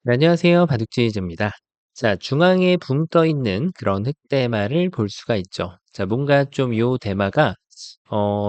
네, 안녕하세요. 바둑지휘입니다. 자, 중앙에 붕 떠 있는 그런 흑대마를 볼 수가 있죠. 자, 뭔가 좀 요 대마가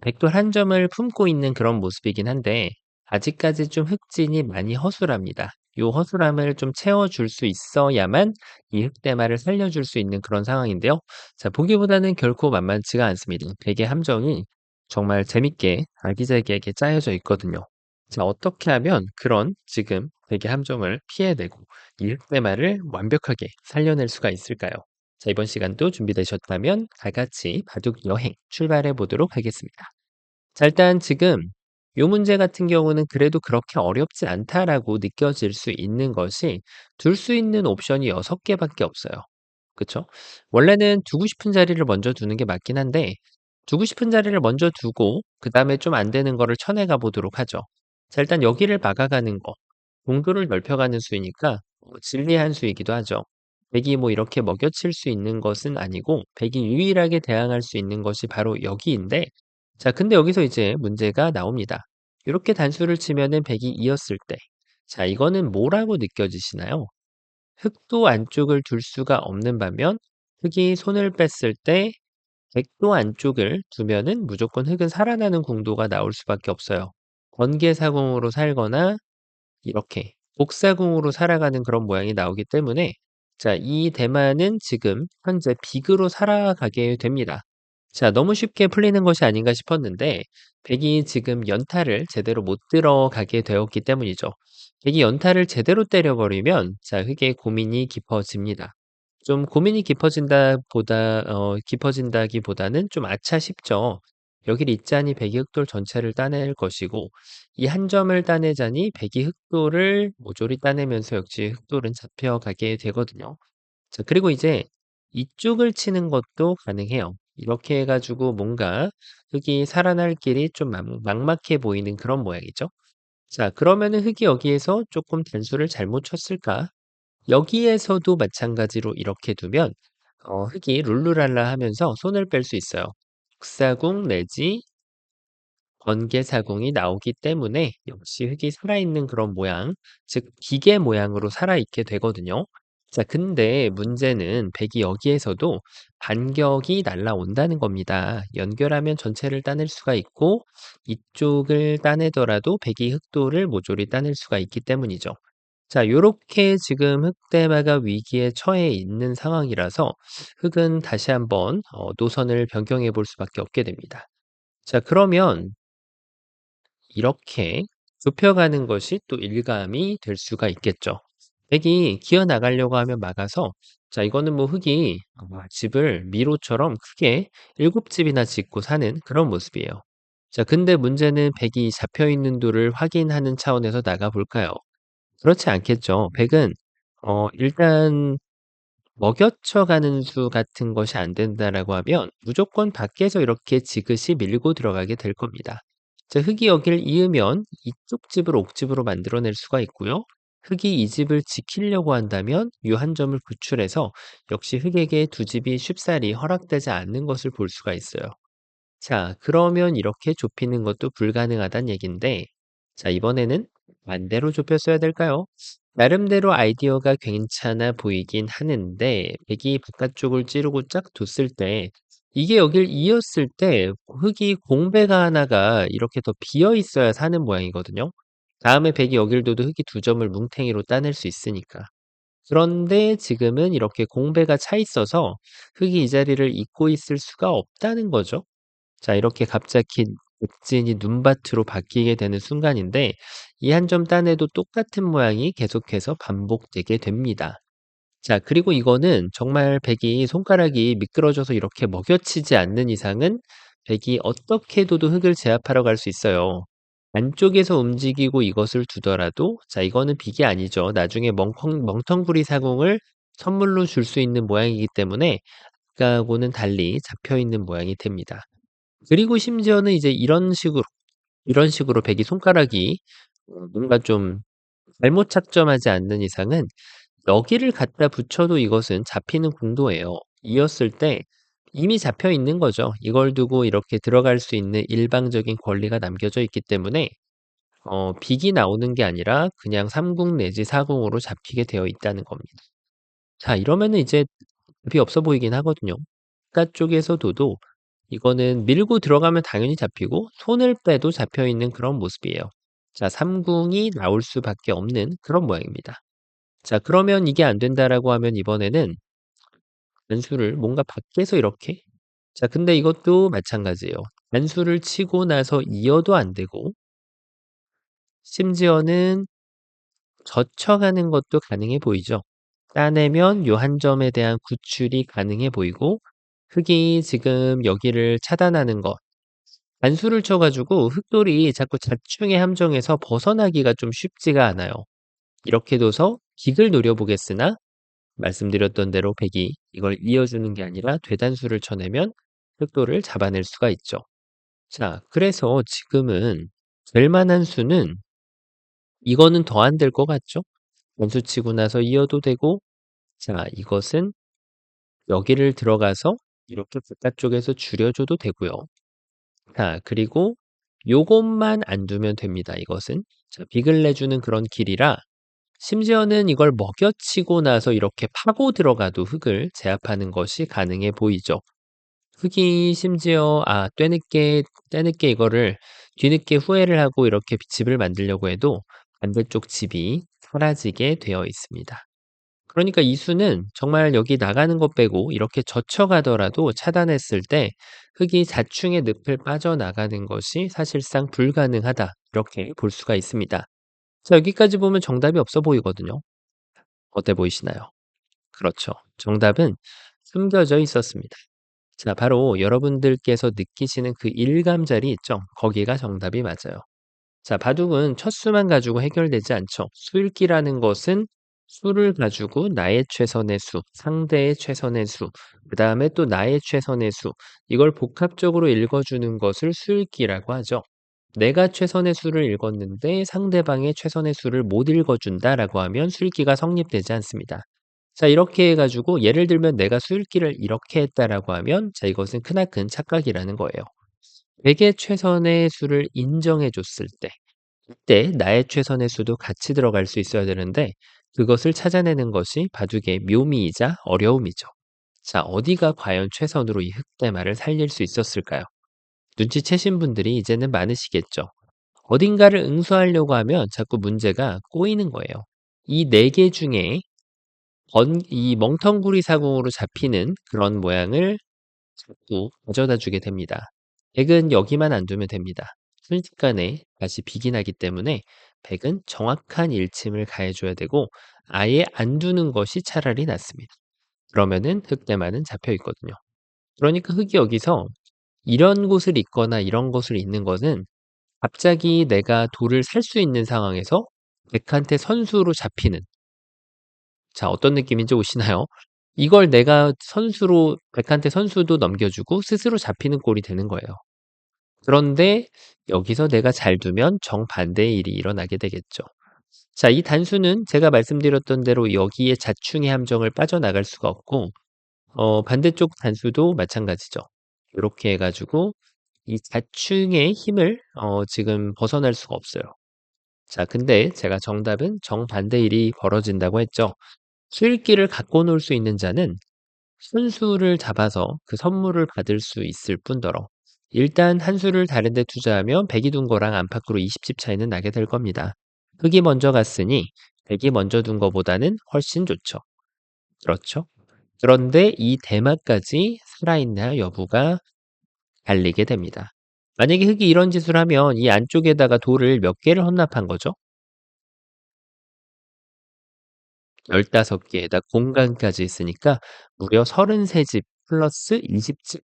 백돌 한 점을 품고 있는 그런 모습이긴 한데 아직까지 좀 흑진이 많이 허술합니다. 요 허술함을 좀 채워줄 수 있어야만 이 흑대마를 살려줄 수 있는 그런 상황인데요. 자, 보기보다는 결코 만만치가 않습니다. 백의 함정이 정말 재밌게 아기자기하게 짜여져 있거든요. 자, 어떻게 하면 그런 지금 백의 함정을 피해내고 이 흑대마를 완벽하게 살려낼 수가 있을까요? 자, 이번 시간도 준비되셨다면 다 같이 바둑 여행 출발해 보도록 하겠습니다. 자, 일단 지금 요 문제 같은 경우는 그래도 그렇게 어렵지 않다라고 느껴질 수 있는 것이 둘 수 있는 옵션이 6개밖에 없어요. 그쵸? 원래는 두고 싶은 자리를 먼저 두는 게 맞긴 한데 두고 싶은 자리를 먼저 두고 그다음에 좀 안 되는 거를 쳐내가 보도록 하죠. 자, 일단 여기를 막아가는 거, 공도를 넓혀가는 수이니까 진리한 수이기도 하죠. 백이 뭐 이렇게 먹여칠 수 있는 것은 아니고 백이 유일하게 대항할 수 있는 것이 바로 여기인데 자, 근데 여기서 이제 문제가 나옵니다. 이렇게 단수를 치면은 백이 이었을 때 자, 이거는 뭐라고 느껴지시나요? 흑도 안쪽을 둘 수가 없는 반면 흑이 손을 뺐을 때 백도 안쪽을 두면은 무조건 흑은 살아나는 공도가 나올 수밖에 없어요. 번개사공으로 살거나 이렇게 복사공으로 살아가는 그런 모양이 나오기 때문에 자, 이 대만은 지금 현재 빅으로 살아가게 됩니다. 자, 너무 쉽게 풀리는 것이 아닌가 싶었는데 백이 지금 연타를 제대로 못 들어가게 되었기 때문이죠. 백이 연타를 제대로 때려버리면 자, 흑의 고민이 깊어집니다. 좀 고민이 깊어진다기보다는 좀 아차 싶죠. 여길 잇자니 백이 흑돌 전체를 따낼 것이고 이 한 점을 따내자니 백이 흑돌을 모조리 따내면서 역시 흑돌은 잡혀가게 되거든요. 자, 그리고 이제 이쪽을 치는 것도 가능해요. 이렇게 해 가지고 뭔가 흑이 살아날 길이 좀 막막해 보이는 그런 모양이죠. 자, 그러면은 흑이 여기에서 조금 단수를 잘못 쳤을까? 여기에서도 마찬가지로 이렇게 두면 흑이 룰루랄라 하면서 손을 뺄 수 있어요. 복사궁 내지 번개사궁이 나오기 때문에 역시 흙이 살아있는 그런 모양, 즉 기계 모양으로 살아있게 되거든요. 자, 근데 문제는 백이 여기에서도 반격이 날라온다는 겁니다. 연결하면 전체를 따낼 수가 있고 이쪽을 따내더라도 백이 흑도를 모조리 따낼 수가 있기 때문이죠. 자, 요렇게 지금 흑대마가 위기에 처해 있는 상황이라서 흑은 다시 한번 노선을 변경해 볼 수밖에 없게 됩니다. 자, 그러면 이렇게 좁혀가는 것이 또 일감이 될 수가 있겠죠. 백이 기어 나가려고 하면 막아서 자, 이거는 뭐 흑이 집을 미로처럼 크게 7집이나 짓고 사는 그런 모습이에요. 자, 근데 문제는 백이 잡혀 있는 돌을 확인하는 차원에서 나가 볼까요? 그렇지 않겠죠. 백은 일단 먹여쳐 가는 수 같은 것이 안 된다라고 하면 무조건 밖에서 이렇게 지그시 밀고 들어가게 될 겁니다. 자, 흙이 여기를 이으면 이쪽 집을 옥집으로 만들어낼 수가 있고요. 흙이 이 집을 지키려고 한다면 이 한 점을 구출해서 역시 흙에게 두 집이 쉽사리 허락되지 않는 것을 볼 수가 있어요. 자, 그러면 이렇게 좁히는 것도 불가능하단 얘긴데, 자, 이번에는 반대로 좁혔어야 될까요? 나름대로 아이디어가 괜찮아 보이긴 하는데, 백이 바깥쪽을 찌르고 쫙 뒀을 때, 이게 여길 이었을 때, 흙이 공배가 하나가 이렇게 더 비어 있어야 사는 모양이거든요. 다음에 백이 여길 둬도 흙이 두 점을 뭉탱이로 따낼 수 있으니까. 그런데 지금은 이렇게 공배가 차 있어서 흙이 이 자리를 잇고 있을 수가 없다는 거죠. 자, 이렇게 갑자기 옥진이 눈밭으로 바뀌게 되는 순간인데 이 한 점 따내도 똑같은 모양이 계속해서 반복되게 됩니다. 자, 그리고 이거는 정말 백이 손가락이 미끄러져서 이렇게 먹여치지 않는 이상은 백이 어떻게 해도 흙을 제압하러 갈 수 있어요. 안쪽에서 움직이고 이것을 두더라도 자, 이거는 빅이 아니죠. 나중에 멍텅구리 사공을 선물로 줄 수 있는 모양이기 때문에 아까하고는 달리 잡혀 있는 모양이 됩니다. 그리고 심지어는 이제 이런 식으로 백이 손가락이 뭔가 좀 잘못 착점하지 않는 이상은 여기를 갖다 붙여도 이것은 잡히는 공도예요. 이었을 때 이미 잡혀 있는 거죠. 이걸 두고 이렇게 들어갈 수 있는 일방적인 권리가 남겨져 있기 때문에 빅이 나오는 게 아니라 그냥 3궁 내지 4궁으로 잡히게 되어 있다는 겁니다. 자, 이러면은 이제 답이 없어 보이긴 하거든요. 바깥쪽에서도 이거는 밀고 들어가면 당연히 잡히고 손을 빼도 잡혀 있는 그런 모습이에요. 자, 3궁이 나올 수밖에 없는 그런 모양입니다. 자, 그러면 이게 안 된다라고 하면 이번에는 단수를 뭔가 밖에서 이렇게, 자, 근데 이것도 마찬가지예요. 단수를 치고 나서 이어도 안 되고 심지어는 젖혀가는 것도 가능해 보이죠. 따내면 요 한 점에 대한 구출이 가능해 보이고 흙이 지금 여기를 차단하는 것, 단수를 쳐 가지고 흙돌이 자꾸 자충의 함정에서 벗어나기가 좀 쉽지가 않아요. 이렇게 둬서 빅을 노려보겠으나 말씀드렸던 대로 백이 이걸 이어주는 게 아니라 되단수를 쳐내면 흑도를 잡아낼 수가 있죠. 자, 그래서 지금은 될 만한 수는 이거는 더 안 될 것 같죠? 원수 치고 나서 이어도 되고, 자, 이것은 여기를 들어가서 이렇게 바깥쪽에서 줄여줘도 되고요. 자, 그리고 요것만 안 두면 됩니다. 이것은. 자, 빅을 내주는 그런 길이라 심지어는 이걸 먹여치고 나서 이렇게 파고 들어가도 흙을 제압하는 것이 가능해 보이죠. 흙이 심지어 때늦게 이거를 뒤늦게 후회를 하고 이렇게 집을 만들려고 해도 반대쪽 집이 사라지게 되어 있습니다. 그러니까 이 수는 정말 여기 나가는 것 빼고 이렇게 젖혀가더라도 차단했을 때 흙이 자충의 늪을 빠져나가는 것이 사실상 불가능하다. 이렇게 볼 수가 있습니다. 자, 여기까지 보면 정답이 없어 보이거든요. 어때 보이시나요? 그렇죠. 정답은 숨겨져 있었습니다. 자, 바로 여러분들께서 느끼시는 그 일감자리 있죠? 거기가 정답이 맞아요. 자, 바둑은 첫 수만 가지고 해결되지 않죠. 수읽기라는 것은 수를 가지고 나의 최선의 수, 상대의 최선의 수, 그 다음에 또 나의 최선의 수, 이걸 복합적으로 읽어주는 것을 수읽기라고 하죠. 내가 최선의 수를 읽었는데 상대방의 최선의 수를 못 읽어준다라고 하면 수읽기가 성립되지 않습니다. 자, 이렇게 해가지고 예를 들면 내가 수읽기를 이렇게 했다라고 하면 자, 이것은 크나큰 착각이라는 거예요. 내게 최선의 수를 인정해 줬을 때 이때 나의 최선의 수도 같이 들어갈 수 있어야 되는데 그것을 찾아내는 것이 바둑의 묘미이자 어려움이죠. 자, 어디가 과연 최선으로 이 흑대마를 살릴 수 있었을까요? 눈치채신 분들이 이제는 많으시겠죠. 어딘가를 응수하려고 하면 자꾸 문제가 꼬이는 거예요. 이 네 개 중에 이 멍텅구리 사공으로 잡히는 그런 모양을 자꾸 가져다 주게 됩니다. 백은 여기만 안 두면 됩니다. 순식간에 다시 빅이 나기 때문에 백은 정확한 일침을 가해줘야 되고 아예 안 두는 것이 차라리 낫습니다. 그러면은 흑대만은 잡혀 있거든요. 그러니까 흑이 여기서 이런 곳을 있거나 이런 곳을 있는 것은 갑자기 내가 돌을 살 수 있는 상황에서 백한테 선수로 잡히는, 자, 어떤 느낌인지 오시나요? 이걸 내가 선수로 백한테 선수도 넘겨주고 스스로 잡히는 꼴이 되는 거예요. 그런데 여기서 내가 잘 두면 정반대의 일이 일어나게 되겠죠. 자, 이 단수는 제가 말씀드렸던 대로 여기에 자충의 함정을 빠져나갈 수가 없고 반대쪽 단수도 마찬가지죠. 이렇게 해가지고 이 자충의 힘을 지금 벗어날 수가 없어요. 자, 근데 제가 정답은 정반대 일이 벌어진다고 했죠. 수일기를 갖고 놀 수 있는 자는 선수를 잡아서 그 선물을 받을 수 있을 뿐더러 일단 한 수를 다른 데 투자하면 백이 둔 거랑 안팎으로 20집 차이는 나게 될 겁니다. 흑이 먼저 갔으니 백이 먼저 둔 거보다는 훨씬 좋죠. 그렇죠? 그런데 이 대마까지 살아있나 여부가 갈리게 됩니다. 만약에 흑이 이런 짓을 하면 이 안쪽에다가 돌을 몇 개를 헌납한 거죠? 15개에다 공간까지 있으니까 무려 33집 플러스 20집,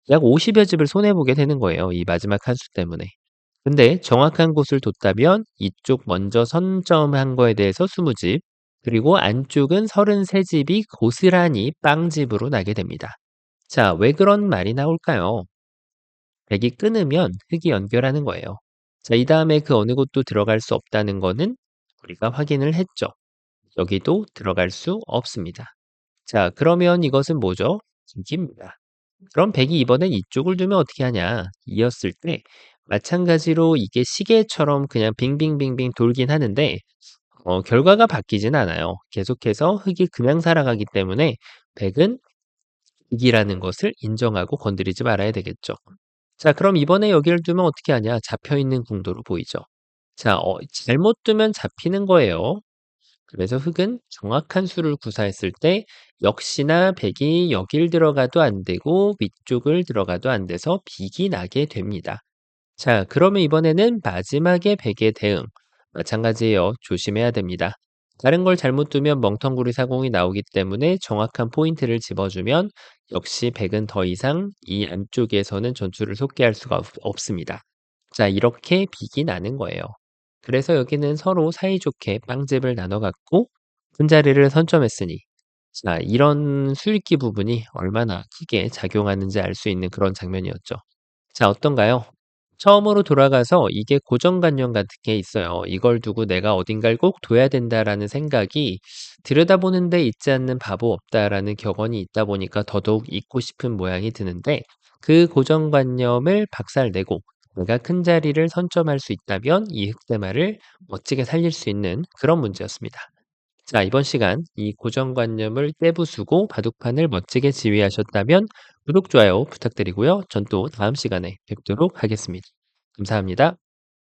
약 50여 집을 손해보게 되는 거예요. 이 마지막 한 수 때문에. 근데 정확한 곳을 뒀다면 이쪽 먼저 선점한 거에 대해서 20집, 그리고 안쪽은 33집이 고스란히 빵집으로 나게 됩니다. 자, 왜 그런 말이 나올까요? 백이 끊으면 흙이 연결하는 거예요. 자, 이 다음에 그 어느 곳도 들어갈 수 없다는 거는 우리가 확인을 했죠. 여기도 들어갈 수 없습니다. 자, 그러면 이것은 뭐죠? 기입니다. 그럼 백이 이번엔 이쪽을 두면 어떻게 하냐? 이었을 때 마찬가지로 이게 시계처럼 그냥 빙빙빙빙 돌긴 하는데 결과가 바뀌진 않아요. 계속해서 흙이 그냥 살아가기 때문에 백은 흙이라는 것을 인정하고 건드리지 말아야 되겠죠. 자, 그럼 이번에 여기를 두면 어떻게 하냐? 잡혀 있는 궁도로 보이죠. 자, 잘못 두면 잡히는 거예요. 그래서 흙은 정확한 수를 구사했을 때 역시나 백이 여길 들어가도 안 되고 위쪽을 들어가도 안 돼서 빅이 나게 됩니다. 자, 그러면 이번에는 마지막에 백의 대응. 마찬가지예요. 조심해야 됩니다. 다른 걸 잘못 두면 멍텅구리 사공이 나오기 때문에 정확한 포인트를 집어주면 역시 백은 더 이상 이 안쪽에서는 전투를 속개할 수가 없습니다. 자, 이렇게 빅이 나는 거예요. 그래서 여기는 서로 사이좋게 빵집을 나눠 갖고 분자리를 선점했으니 자, 이런 수익기 부분이 얼마나 크게 작용하는지 알 수 있는 그런 장면이었죠. 자, 어떤가요? 처음으로 돌아가서 이게 고정관념 같은 게 있어요. '이걸 두고 내가 어딘가를 꼭 둬야 된다.'라는 생각이 '들여다보는 데 있지 않는 바보 없다.'라는 격언이 있다 보니까 더더욱 잊고 싶은 모양이 드는데 그 고정관념을 박살내고 내가 큰 자리를 선점할 수 있다면 이 흑대마를 멋지게 살릴 수 있는 그런 문제였습니다. 자, 이번 시간 이 고정관념을 깨부수고 바둑판을 멋지게 지휘하셨다면 구독, 좋아요 부탁드리고요. 전 또 다음 시간에 뵙도록 하겠습니다. 감사합니다.